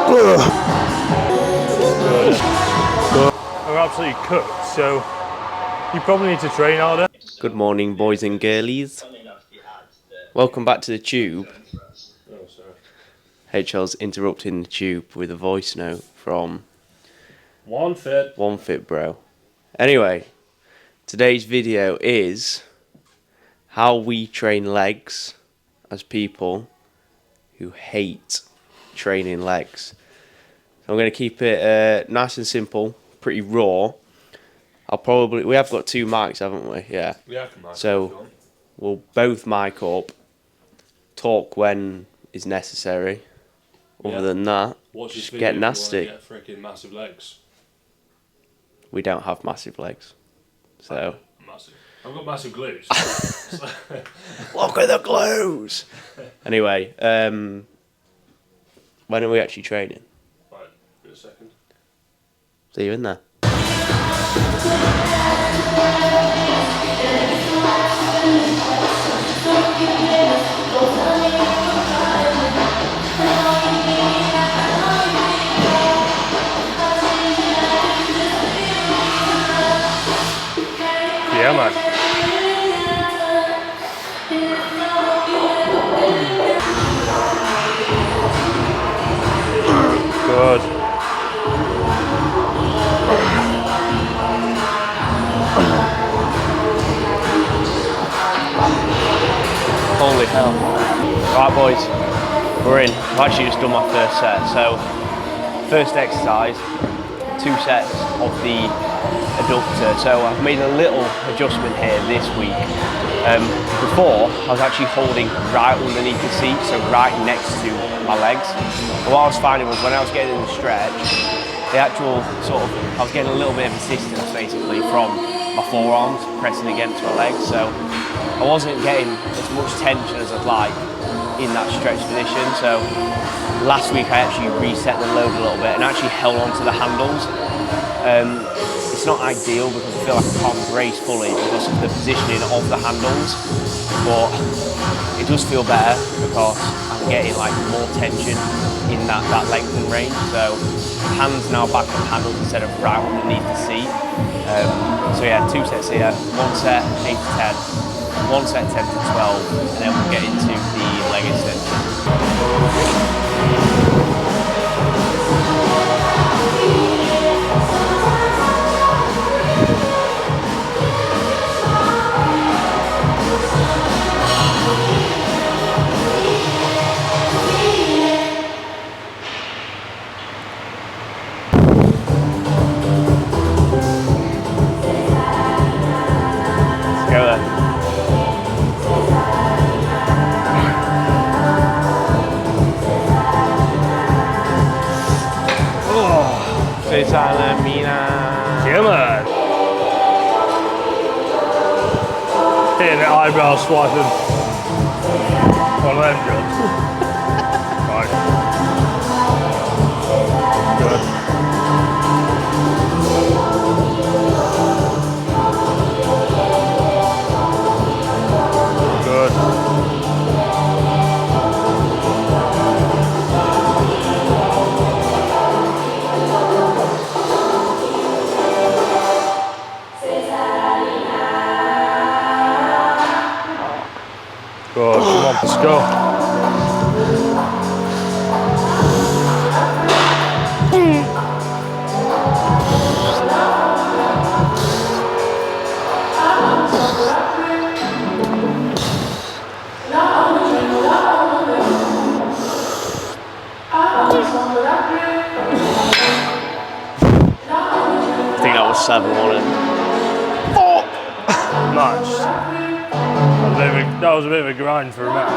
We're absolutely cooked, so you probably need to train harder. Good morning, boys and girlies. Welcome back to the tube. Oh, sorry. HL's interrupting the tube with a voice note from One fit. Bro. Anyway, today's video is how we train legs as people who hate training legs. So I'm going to keep it nice and simple, pretty raw. We have got two mics, haven't we? Yeah. Yeah, I can mic So we'll both mic up, talk when is necessary. Other than that, just get nasty. Get freaking massive legs. We don't have massive legs. So Massive. I've got massive glutes. look at the glutes. Anyway, when are we actually training? Right, give it a second. See you in there. Yeah, man. Good. Holy hell. Right, boys, we're in. I've actually just done my first set. So, first exercise, 2 sets of the adductor. So I've made a little adjustment here this week. Before, I was actually holding right underneath the seat, so right next to my legs. And what I was finding was when I was getting in the stretch, the actual I was getting a little bit of assistance basically from my forearms pressing against my legs. So I wasn't getting as much tension as I'd like in that stretch position. So last week I actually reset the load a little bit and actually held onto the handles. It's not ideal because I feel like I can't brace fully because of the positioning of the handles, but it does feel better because I'm getting like more tension in that length and range. So hands now back on handles instead of right underneath the seat. So yeah, 2 sets here, 1 set 8 to 10, 1 set 10 to 12, and then we'll get into the leg extension. Yeah, man. Hitting the eyebrow swiping. One of them jobs. Right. Good. Good, come on, let's go. I think that was 7, wasn't it? Nice. That was a bit of a grind for a match.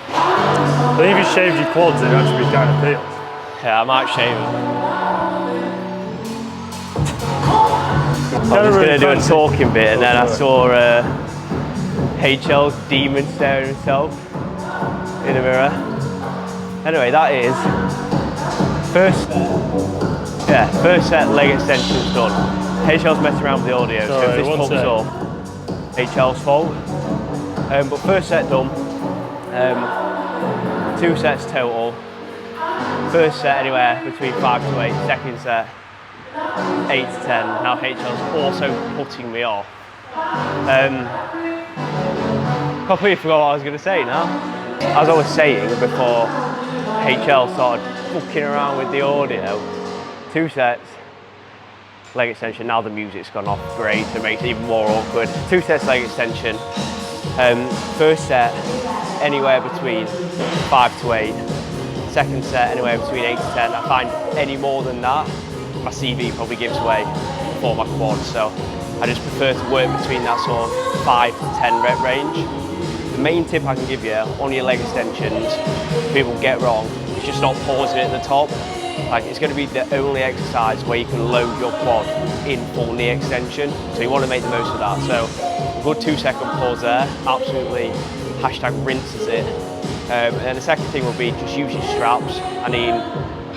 I think if you shaved your quads, it'd actually be kind of peeled. Yeah, I might shave them. I was going to do a talking bit, and then I saw HL's demon staring at himself in the mirror. Anyway, that is first set leg extensions done. HL's messing around with the audio, so if this pops up, HL's fault. But first set done. 2 sets total. First set anywhere between 5 to 8, second set 8 to 10. Now HL's also putting me off. Completely forgot what I was going to say now. As I was saying before HL started fucking around with the audio, 2 sets, leg extension, now the music's gone off, great, so it makes it even more awkward. 2 sets leg extension, first set anywhere between 5 to 8, second set anywhere between 8 to 10. I find any more than that, my CV probably gives way for my quad, so I just prefer to work between that sort of 5 to 10 rep range. The main tip I can give you on your leg extensions, people get wrong, is just not pausing at the top. Like, it's going to be the only exercise where you can load your quad in full knee extension, so you want to make the most of that. So a good 2-second pause there, absolutely #rinses it. And then the second thing will be just use your straps. I mean,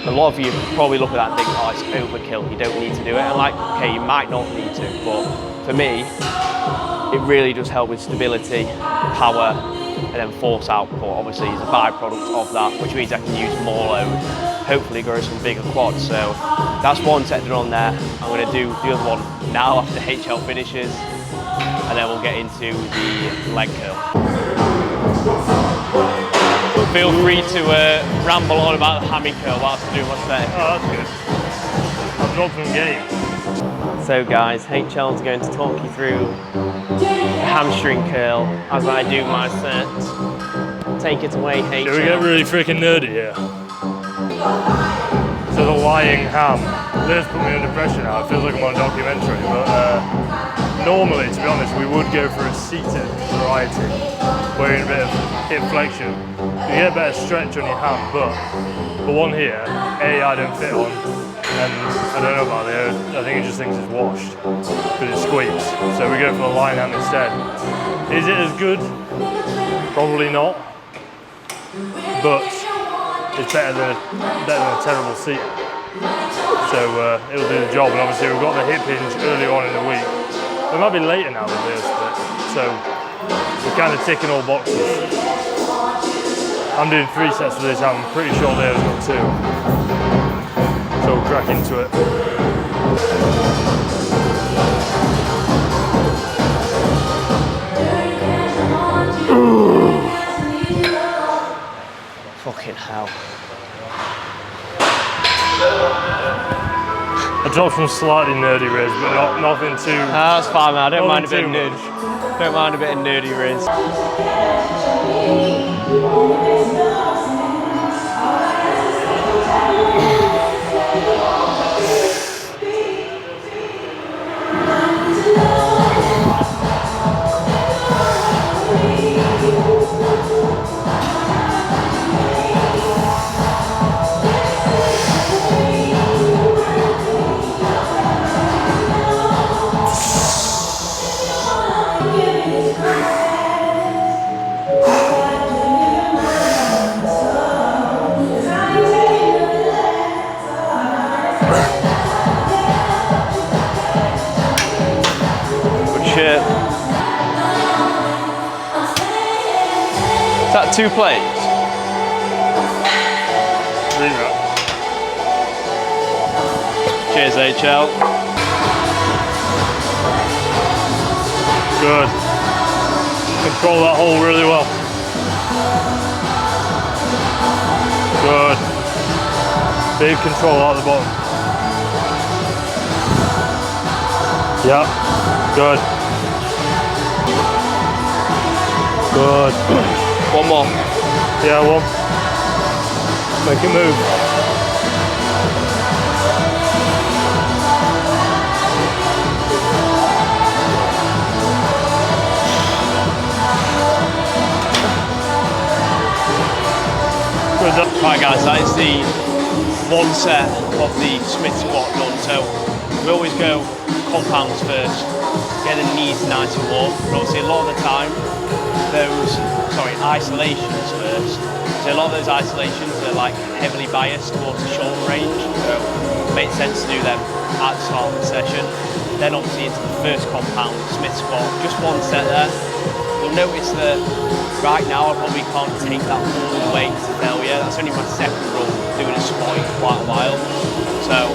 a lot of you probably look at that and think, oh, it's overkill, you don't need to do it. And like, okay, you might not need to, but for me, it really does help with stability, power, and then force output. Obviously, is a byproduct of that, which means I can use more load, hopefully grow some bigger quads. So that's one set done on there. I'm going to do the other one now after HL finishes, and then we'll get into the leg curl. Feel free to ramble on about the hammy curl whilst I do my set. Oh, that's good. I've dropped from game. So guys, HL's going to talk you through the hamstring curl as I do my set. Take it away, HL. Shall we get really freaking nerdy here? So the lying ham. This put me under pressure now. It feels like I'm on a documentary, but normally, to be honest, we would go for a seated variety, where you're in a bit of hip flexion. You get a better stretch on your ham, but the one here, I don't fit on, and I don't know about the other. I think it just thinks it's washed, but it squeaks. So we go for the lying ham instead. Is it as good? Probably not, but it's better than a terrible seat. So it'll do the job, and obviously we've got the hip hinge earlier on in the week. We might be later now with this split, so we're kind of ticking all boxes. I'm doing 3 sets for this, I'm pretty sure Leo's got 2. So we'll crack into it. Fucking hell. I dropped some slightly nerdy riz, but nothing too... That's fine, man. I don't mind a bit of much. nerd. Don't mind a bit of nerdy riz. Is that 2 plates? Cheers, HL. Good. Control that hole really well. Good. Big control out the bottom. Yeah. Good. Good. One more. Yeah, one. Make it move. Right guys, that is the 1 set of the Smith squat done. So we always go compounds first, get the knees nice and warm. But obviously a lot of the time, isolations first. So a lot of those isolations are like heavily biased towards the shoulder range. So it makes sense to do them at the start of the session. Then obviously into the first compound, Smith squat, just 1 set there. You'll notice that right now I probably can't take that full weight to yeah, that's only my second run doing a squat in quite a while. So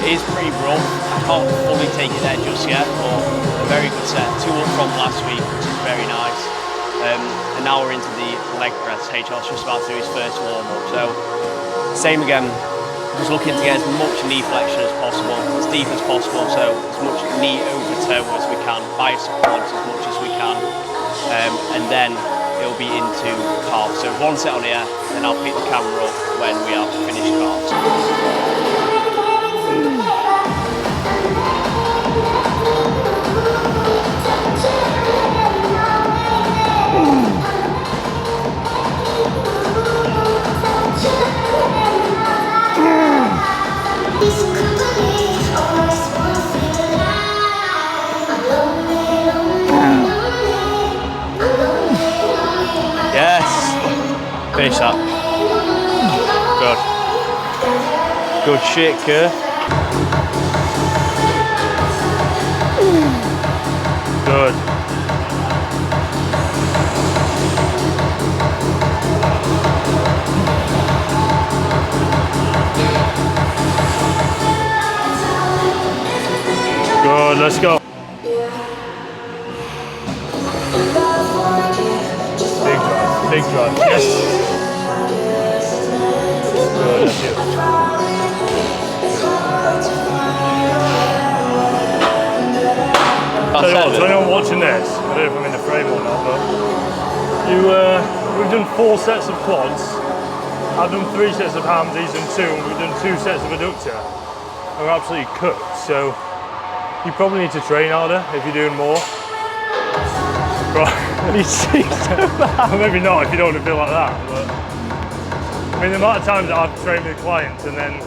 it is pretty rough. I can't fully take it there just yet, but a very good set. 2 up from last week, which is very nice. And now we're into the leg press. HL's just about to do his first warm up. So same again, just looking to get as much knee flexion as possible, as deep as possible, so as much knee over toe as we can, biceps as much as we can, and then it'll be into calves. So 1 set on here, then I'll pick the camera up when we have finished calves. Yes, finish that. Good. Good shit, Kerr. Good. Good, let's go. Big drive, yes. Good, that's it. Tell you what, to anyone watching this, I don't know if I'm in the frame or not, but we've done 4 sets of quads. I've done 3 sets of hams, he's done 2, and we've done 2 sets of adductor. And we're absolutely cooked, so you probably need to train harder if you're doing more. Right. Maybe not if you don't want to feel like that, but I mean the amount of times that I've trained with clients and then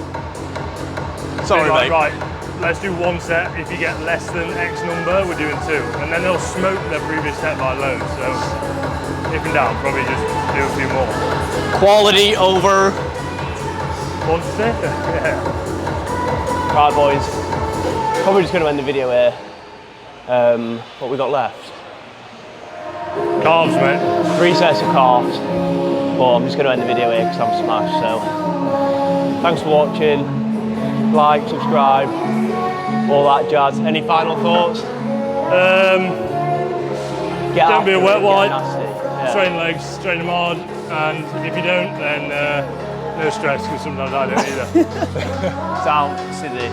sorry, like, mate. right, let's do 1 set, if you get less than X number, we're doing 2. And then they'll smoke their previous set by loads, so if in doubt, probably just do a few more. Quality over Quantity? Yeah. Right, boys, probably just going to end the video here. What we got left? Calves, mate. 3 sets of calves, but I'm just going to end the video here because I'm smashed. So thanks for watching, like, subscribe, all that jazz. Any final thoughts? Don't be a wet wipe, Yeah. train legs, train them hard, and if you don't, then no stress, because sometimes I don't either. Sound, Sydney.